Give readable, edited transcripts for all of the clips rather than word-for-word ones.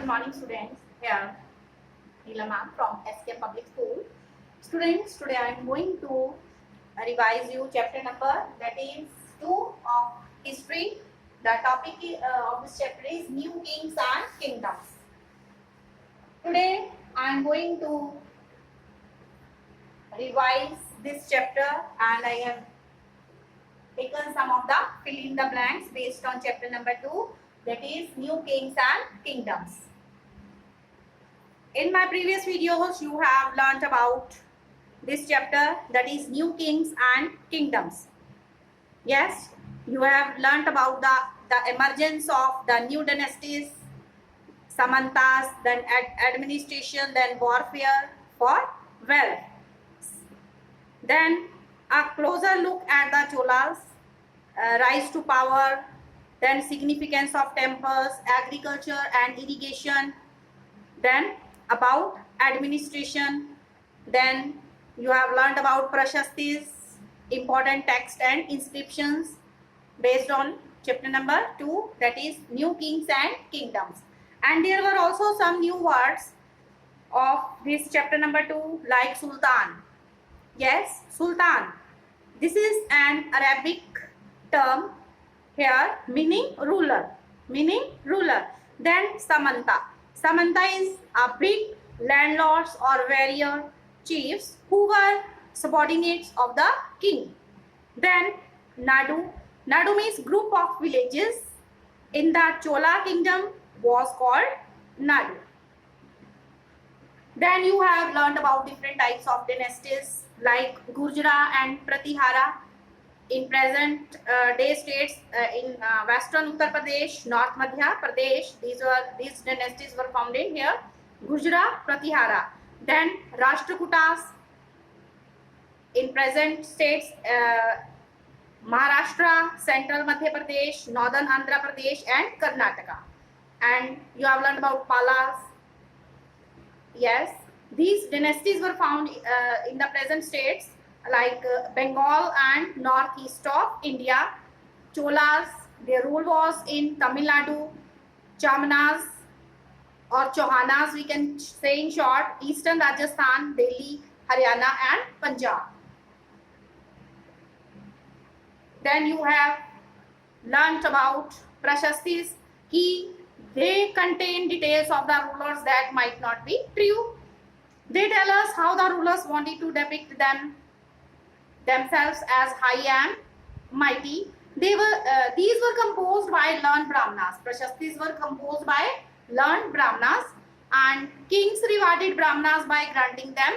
Good morning, students. Here, Neela ma'am from SK Public School. Students, today I am going to revise you chapter number that is 2 of history. The topic of this chapter is New Kings and Kingdoms. Today I am going to revise this chapter and I have taken some of the fill in the blanks based on chapter number 2, that is New Kings and Kingdoms. In my previous videos you have learnt about this chapter, that is New Kings and Kingdoms. Yes, you have learnt about the emergence of the new dynasties, Samantas, then administration, then warfare for wealth. Then a closer look at the Cholas, rise to power, then significance of temples, agriculture and irrigation, then about administration, then you have learned about Prashastis, important text and inscriptions based on chapter number 2, that is New Kings and Kingdoms. And there were also some new words of this chapter number 2 like Sultan. Yes, Sultan. This is an Arabic term here meaning ruler. Then Samanta. Samanta is a big landlords or warrior chiefs who were subordinates of the king. Then Nadu. Nadu means group of villages in the Chola kingdom was called Nadu. Then you have learned about different types of dynasties like Gurjara and Pratihara in present day states in western Uttar Pradesh, North Madhya Pradesh. These dynasties were found in here, Gurjara, Pratihara. Then Rashtrakutas in present states Maharashtra, Central Madhya Pradesh, Northern Andhra Pradesh and Karnataka. And you have learned about Palas. Yes, these dynasties were found in the present states like Bengal and northeast of India. Cholas, their rule was in Tamil Nadu. Chamanas or Chauhanas, we can say in short, eastern Rajasthan, Delhi, Haryana and Punjab. Then you have learnt about Prashastis. They contain details of the rulers that might not be true. They tell us how the rulers wanted to depict themselves as high and mighty. These were composed by learned Brahmanas. Prashastis were composed by learned Brahmanas, and kings rewarded Brahmanas by granting them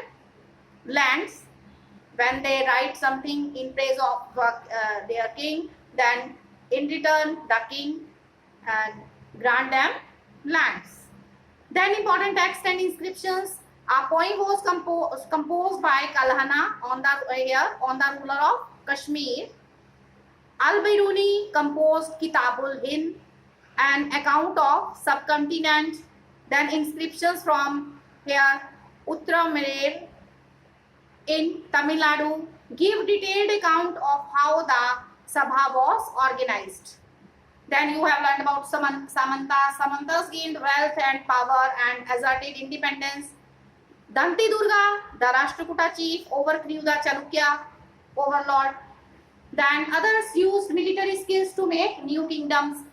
lands. When they write something in praise of their king, then in return the king grant them lands. Then important text and inscriptions. A poem was composed by Kalhana on the ruler of Kashmir. Al-Biruni composed Kitabul Hind, an account of subcontinent. Then inscriptions from here Uttaramerer in Tamil Nadu give detailed account of how the Sabha was organized. Then you have learned about Samantas. Samantas gained wealth and power and asserted independence. Danti Durga, the Rashtrakuta chief, overthrew the Chalukya overlord. Then others used military skills to make new kingdoms.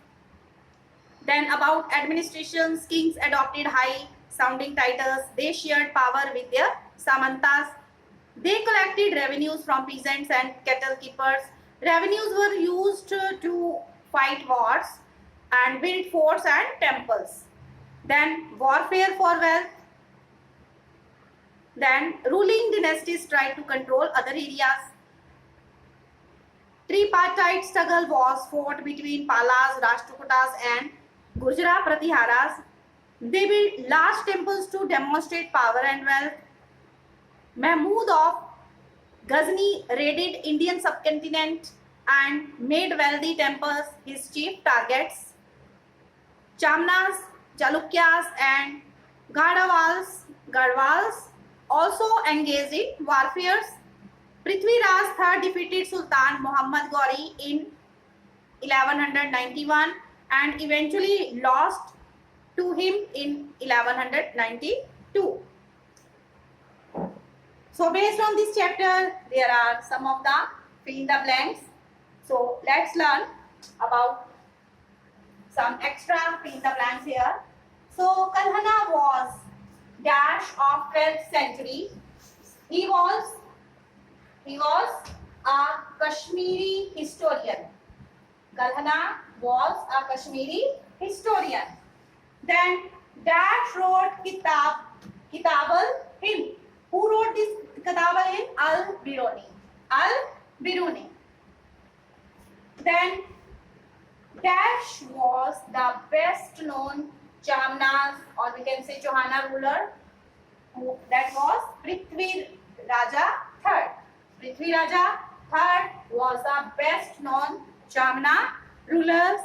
Then about administrations, kings adopted high sounding titles. They shared power with their Samantas. They collected revenues from peasants and cattle keepers. Revenues were used to fight wars and build forts and temples. Then warfare for wealth. Then ruling dynasties tried to control other areas. Tripartite struggle was fought between Palas, Rashtrakutas and Gurjara Pratiharas. They built large temples to demonstrate power and wealth. Mahmud of Ghazni raided Indian subcontinent and made wealthy temples his chief targets. Chamanas, Chalukyas and Garhwals also engaged in warfares. Prithviraj III defeated Sultan Muhammad Ghori in 1191 and eventually lost to him in 1192. So based on this chapter, there are some of the fill in the blanks. So let's learn about some extra fill in the blanks here. So Kalhana was dash of 12th century. He was a Kashmiri historian. Kalhana was a Kashmiri historian. Then dash wrote Kitab al-Hind. Who wrote this Kitab al-Hind? Al-Biruni. Al-Biruni. Then dash was the best known Jamnas, or we can say Johana ruler. That was Prithvi Raja III. Prithvi Raja III was the best known Jamna rulers,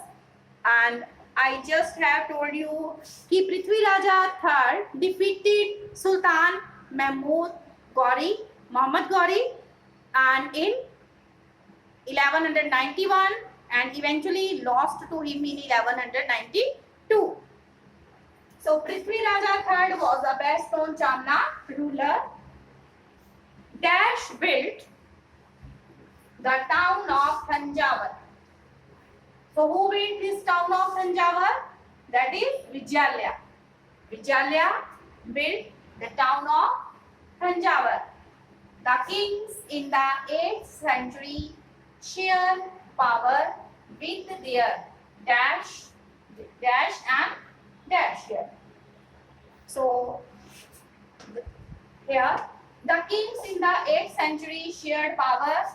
and I just have told you कि Prithvi Raja III defeated Sultan Muhammad Ghori, and in 1191, and eventually lost to him in 1192. So Prithvi Raja III was the best known Jamna ruler. Dash built the town of Thanjavur. So who built this town of Thanjavur? That is Vijayalaya. Vijayalaya built the town of Thanjavur. The kings in the 8th century shared power with their dash and dash here. So here the kings in the 8th century shared power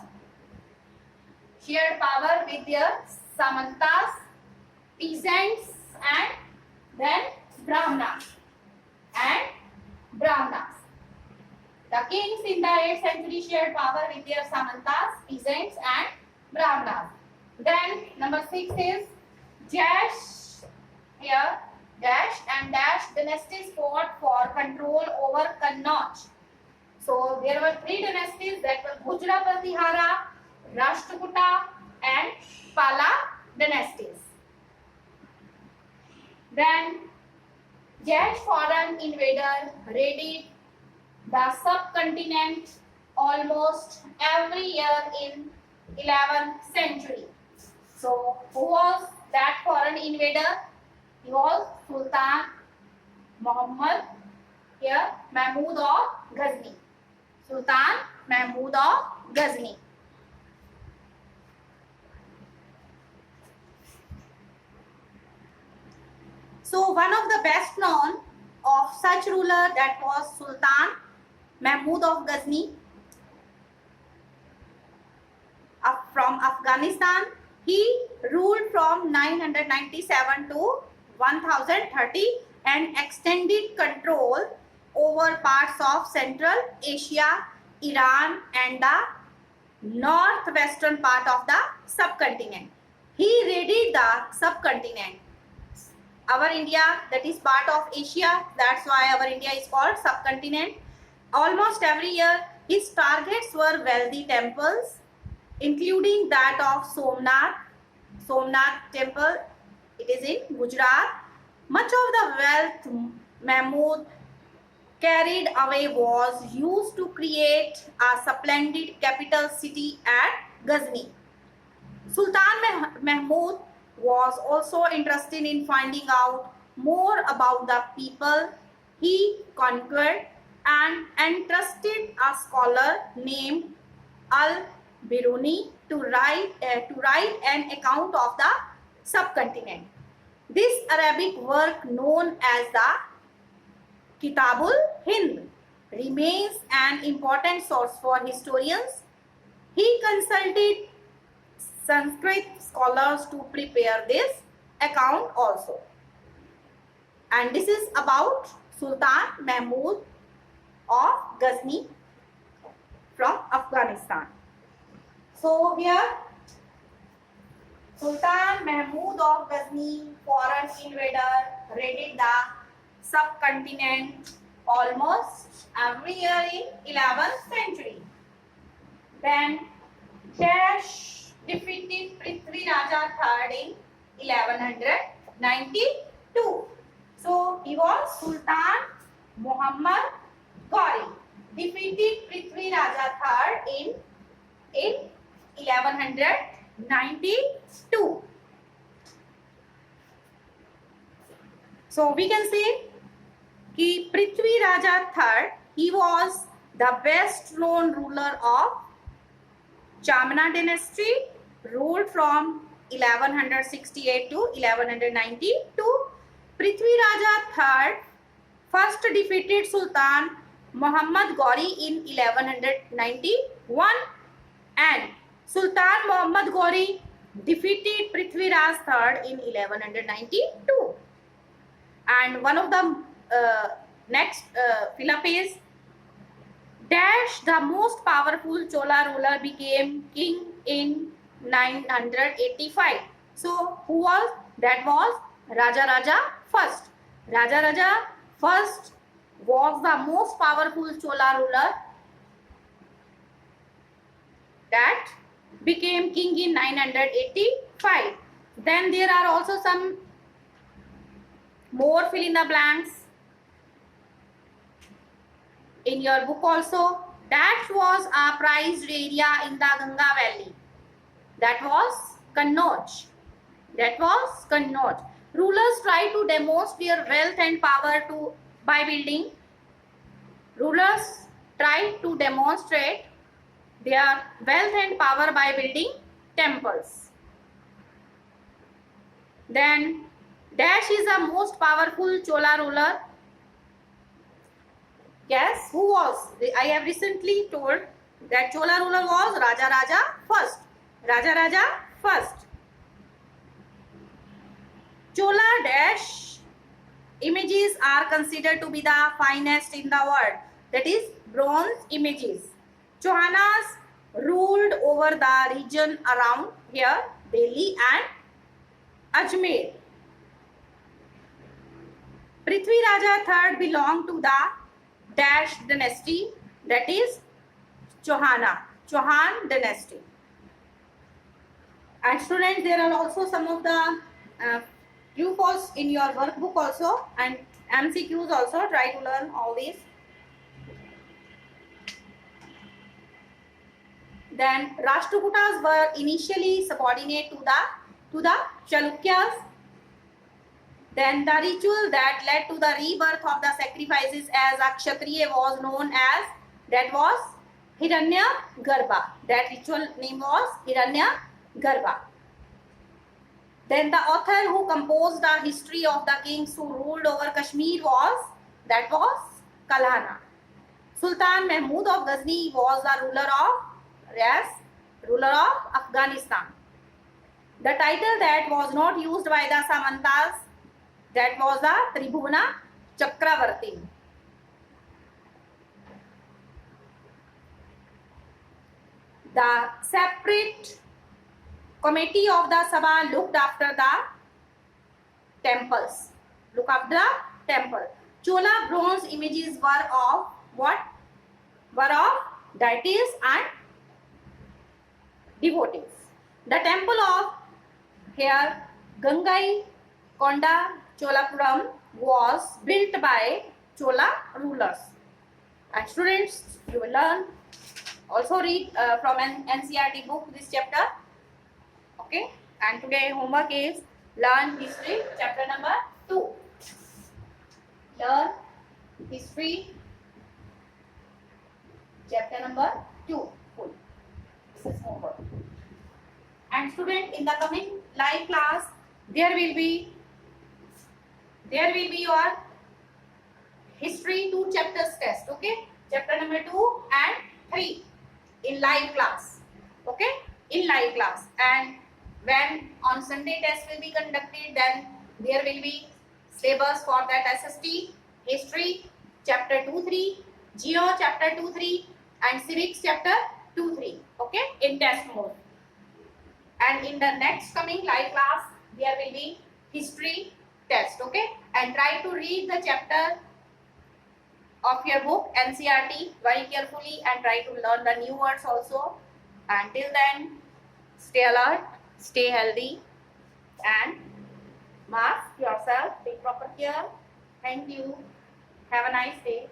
with their Samantas, peasants, and then Brahmanas. The kings in the 8th century shared power with their Samantas, peasants, and Brahmanas. Then number 6 is Dash. Here Dash and Dash dynasties fought for control over Kannauj. So there were 3 dynasties, that were Gujra Pratihara, Rashtrakuta, and Pala dynasties. Then Jash foreign invader raided the subcontinent almost every year in 11th century. So who was that foreign invader? He was Sultan Muhammad Mahmud of Ghazni. Sultan Mahmud of Ghazni. So one of the best known of such ruler, that was Sultan Mahmud of Ghazni from Afghanistan. He ruled from 997 to 1030 and extended control over parts of Central Asia, Iran, and the northwestern part of the subcontinent. He raided the subcontinent. Our India, that is part of Asia, that's why our India is called subcontinent. Almost every year, his targets were wealthy temples, including that of Somnath temple. It is in Gujarat. Much of the wealth Mahmud carried away was used to create a splendid capital city at Ghazni. Sultan Mahmud was also interested in finding out more about the people he conquered and entrusted a scholar named Al-Biruni to write an account of the subcontinent. This Arabic work, known as the Kitabul Hind, remains an important source for historians. He consulted Sanskrit scholars to prepare this account also. And this is about Sultan Mahmud of Ghazni from Afghanistan. So here Sultan Mahmud of Ghazni, foreign invader, raided the subcontinent almost every year in 11th century. Then Dash defeated Prithvi Raja III in 1192. So he was Sultan Muhammad Ghori, defeated Prithvi Raja III in 1192. So we can say कि Prithvi Raja III, he was the best known ruler of Chamna dynasty, ruled from 1168 to 1192. Prithvi Raja III first defeated Sultan Muhammad Ghori in 1191 and Sultan Muhammad Ghori defeated Prithvi Raj III in 1192. And one of the next fill-up is dash the most powerful Chola ruler became king in 985. So who was? That was Rajaraja first. Rajaraja first was the most powerful Chola ruler that became king in 985. Then there are also some more fill in the blanks in your book also. That was a prized area in the Ganga Valley. That was Kannauj. That was Kannauj. Rulers try to demonstrate their wealth and power by building. Rulers try to demonstrate their wealth and power by building temples. Then dash is the most powerful Chola ruler. Yes, who was? I have recently told that Chola ruler was Rajaraja first. Rajaraja first. Chola dash images are considered to be the finest in the world. That is bronze images. Chauhanas ruled over the region around here, Delhi and Ajmer. Prithvi Raja III belonged to the dash dynasty, that is Chauhan dynasty. And students, there are also some of the true false in your workbook also, and MCQs also. Try to learn all these. Then Rashtrakutas were initially subordinate to the Chalukyas. Then the ritual that led to the rebirth of the sacrifices as a Kshatriya was known as, that was Hiranya Garbha. That ritual name was Hiranya Garbha. Then the author who composed the history of the kings who ruled over Kashmir was, that was Kalhana. Sultan Mahmud of Ghazni was the ruler of Afghanistan. The title that was not used by the Samantas, that was the Tribhuvana Chakravarti. The separate committee of the Sabha looked after the temples. Look after the temple. Chola bronze images were of what? Were of deities and devotees. The temple of here Gangai Konda Cholapuram was built by Chola rulers. And students, you will learn, also read from an NCERT book this chapter. Okay, and today homework is learn history chapter number 2. Learn history chapter number 2 full. This is homework. And student, in the coming live class there will be your history 2 chapters test. Okay, chapter number 2 and 3 in live class. Okay, in live class. And when on Sunday test will be conducted, then there will be syllabus for that SST, history chapter 2-3, geo chapter 2-3 and civics chapter 2-3. Okay, in test mode. And in the next coming live class there will be history test. Okay, and try to read the chapter of your book NCERT very carefully and try to learn the new words also. Until then, stay alert, stay healthy and mask yourself, take proper care. Thank you. Have a nice day.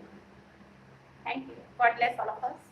Thank you. God bless all of us.